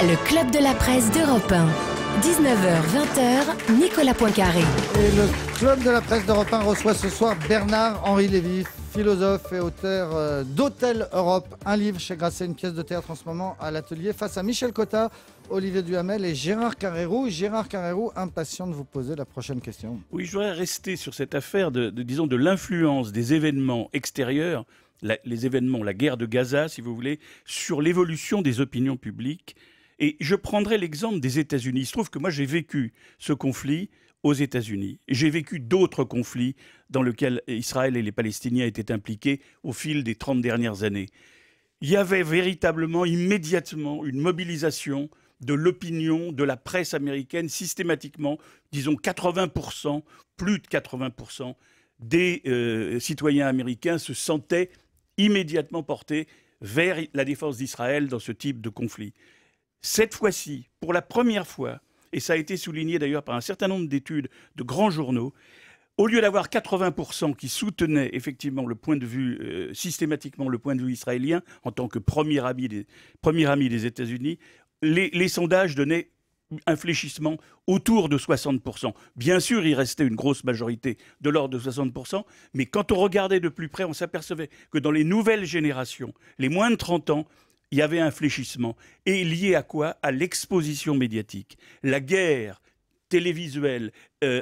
Le club de la presse d'Europe 1. 19h-20h, Nicolas Poincaré. Et le club de la presse d'Europe 1 reçoit ce soir Bernard-Henri Lévy, philosophe et auteur d'Hôtel Europe, un livre chez Grasset, une pièce de théâtre en ce moment à l'atelier, face à Michel Cotta, Olivier Duhamel et Gérard Carrérou. Gérard Carrérou, impatient de vous poser la prochaine question. Oui, je voudrais rester sur cette affaire de l'influence des événements extérieurs, les événements, la guerre de Gaza, si vous voulez, sur l'évolution des opinions publiques. Et je prendrai l'exemple des États-Unis. Il se trouve que moi, j'ai vécu ce conflit aux États-Unis. J'ai vécu d'autres conflits dans lesquels Israël et les Palestiniens étaient impliqués au fil des 30 dernières années. Il y avait véritablement, immédiatement, une mobilisation de l'opinion, de la presse américaine, systématiquement, disons 80%, plus de 80% des citoyens américains se sentaient immédiatement portés vers la défense d'Israël dans ce type de conflit. Cette fois-ci, pour la première fois, et ça a été souligné d'ailleurs par un certain nombre d'études de grands journaux, au lieu d'avoir 80% qui soutenaient effectivement le point de vue, systématiquement le point de vue israélien, en tant que premier ami des États-Unis, les sondages donnaient un fléchissement autour de 60%. Bien sûr, il restait une grosse majorité de l'ordre de 60%, mais quand on regardait de plus près, on s'apercevait que dans les nouvelles générations, les moins de 30 ans, il y avait un fléchissement. Et lié à quoi? À l'exposition médiatique. La guerre télévisuelle,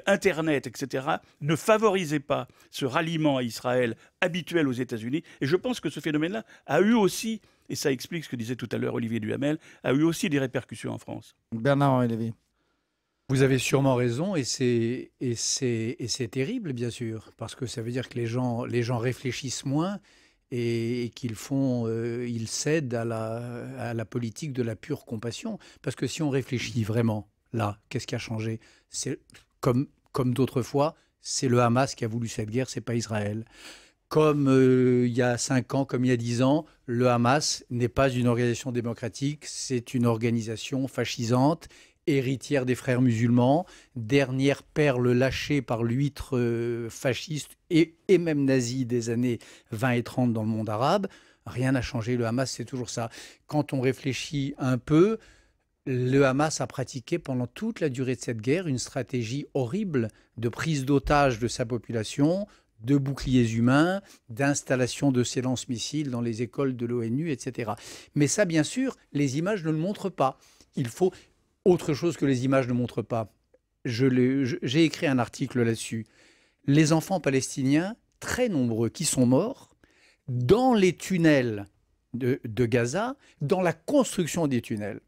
Internet, etc., ne favorisait pas ce ralliement à Israël habituel aux États-Unis. Et je pense que ce phénomène-là a eu aussi, et ça explique ce que disait tout à l'heure Olivier Duhamel, a eu aussi des répercussions en France. Bernard-Henri Lévy. Vous avez sûrement raison, et c'est terrible, bien sûr, parce que ça veut dire que les gens réfléchissent moins et ils cèdent à la politique de la pure compassion. Parce que si on réfléchit vraiment, là, qu'est-ce qui a changé? C'est comme d'autres fois, c'est le Hamas qui a voulu cette guerre, c'est pas Israël. Comme il y a 5 ans, comme il y a 10 ans, le Hamas n'est pas une organisation démocratique, c'est une organisation fascisante, héritière des frères musulmans, dernière perle lâchée par l'huître fasciste et même nazie des années 20 et 30 dans le monde arabe. Rien n'a changé, le Hamas, c'est toujours ça. Quand on réfléchit un peu, le Hamas a pratiqué pendant toute la durée de cette guerre une stratégie horrible de prise d'otage de sa population, de boucliers humains, d'installation de ces lance-missiles dans les écoles de l'ONU, etc. Mais ça, bien sûr, les images ne le montrent pas. Il faut autre chose que les images ne montrent pas. J'ai écrit un article là-dessus. Les enfants palestiniens, très nombreux, qui sont morts dans les tunnels de Gaza, dans la construction des tunnels.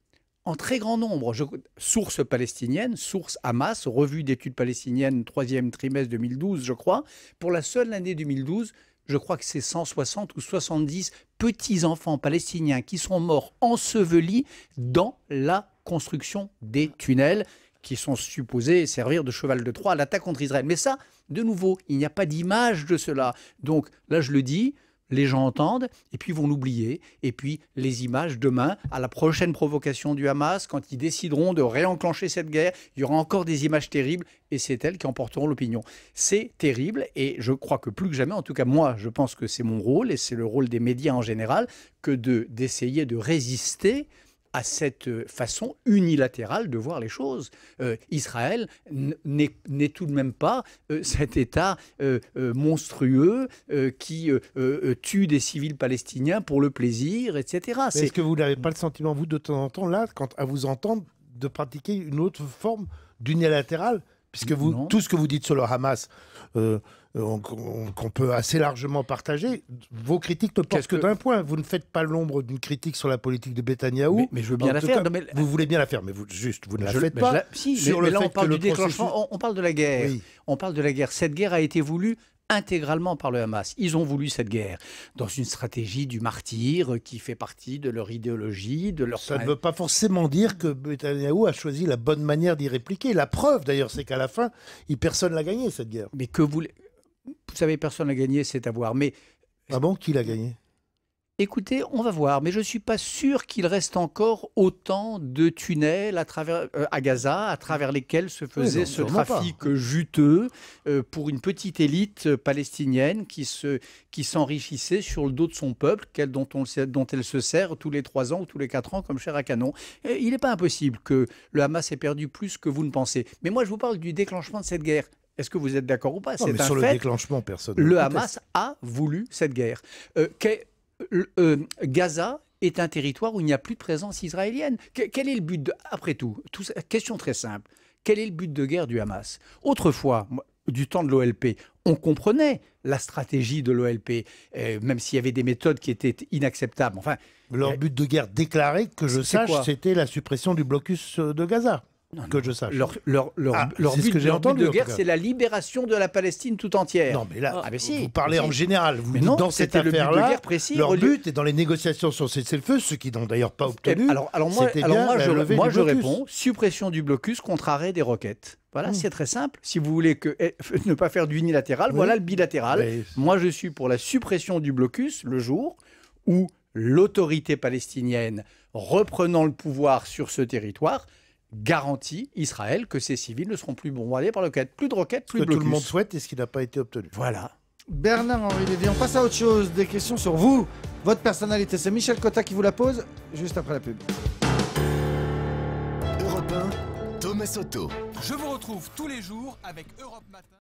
En très grand nombre, sources palestiniennes, sources Hamas, revue d'études palestiniennes, 3e trimestre 2012, je crois. Pour la seule année 2012, je crois que c'est 160 ou 70 petits-enfants palestiniens qui sont morts ensevelis dans la construction des tunnels qui sont supposés servir de cheval de Troie à l'attaque contre Israël. Mais ça, de nouveau, il n'y a pas d'image de cela. Donc là, je le dis, les gens entendent, et puis vont l'oublier. Et puis les images, demain, à la prochaine provocation du Hamas, quand ils décideront de réenclencher cette guerre, il y aura encore des images terribles, et c'est elles qui emporteront l'opinion. C'est terrible, et je crois que plus que jamais, en tout cas moi, je pense que c'est mon rôle, et c'est le rôle des médias en général, que d'essayer de résister à cette façon unilatérale de voir les choses. Israël n'est tout de même pas cet État monstrueux qui tue des civils palestiniens pour le plaisir, etc. Est-ce que vous n'avez pas le sentiment, vous, de temps en temps, là, à vous entendre, de pratiquer une autre forme d'unilatéral? Puisque tout ce que vous dites sur le Hamas, qu'on peut assez largement partager, vos critiques ne portent que d'un point. Vous ne faites pas l'ombre d'une critique sur la politique de Netanyahou. Mais je veux bien la faire. Vous voulez bien la faire, mais vous ne la faites pas. Mais là, on parle du déclenchement, on parle de la guerre. Oui. On parle de la guerre. Cette guerre a été voulue intégralement par le Hamas. Ils ont voulu cette guerre dans une stratégie du martyr qui fait partie de leur idéologie, de leur... Ça ne veut pas forcément dire que Netanyahou a choisi la bonne manière d'y répliquer. La preuve, d'ailleurs, c'est qu'à la fin, personne n'a gagné cette guerre. Mais vous savez, personne n'a gagné, c'est à voir. Mais ah bon, qui l'a gagné? Écoutez, on va voir, mais je ne suis pas sûr qu'il reste encore autant de tunnels à Gaza, à travers lesquels se faisait ce trafic juteux pour une petite élite palestinienne qui s'enrichissait sur le dos de son peuple, dont elle se sert tous les 3 ans ou tous les 4 ans comme chair à canon. Et il n'est pas impossible que le Hamas ait perdu plus que vous ne pensez. Mais moi, je vous parle du déclenchement de cette guerre. Est-ce que vous êtes d'accord ou pas? Non, mais sur le déclenchement, personne. Le Hamas a voulu cette guerre. Gaza est un territoire où il n'y a plus de présence israélienne. Quel est le but après tout, question très simple. Quel est le but de guerre du Hamas? Autrefois, du temps de l'OLP, on comprenait la stratégie de l'OLP, même s'il y avait des méthodes qui étaient inacceptables. Enfin, leur but de guerre déclaré, que je sache, c'était la suppression du blocus de Gaza. Que je sache. Leur but de guerre, c'est la libération de la Palestine tout entière. Non, mais là, vous parlez en général. Vous dites dans cette affaire-là, leur but est dans les négociations sur cessez-le-feu, ceux qui n'ont d'ailleurs pas obtenu. Alors moi, je réponds suppression du blocus contre arrêt des roquettes. Voilà, c'est très simple. Si vous voulez ne pas faire du unilatéral, voilà le bilatéral. Oui. Moi, je suis pour la suppression du blocus le jour où l'autorité palestinienne, reprenant le pouvoir sur ce territoire, garantit Israël que ces civils ne seront plus bombardés par le roquettes. Plus de roquettes, plus de blocus. Tout le monde souhaite et ce qui n'a pas été obtenu. Voilà. Bernard-Henri Lévy, on passe à autre chose. Des questions sur vous, votre personnalité. C'est Michel Cotta qui vous la pose, juste après la pub. Europe 1, Thomas Soto. Je vous retrouve tous les jours avec Europe Matin.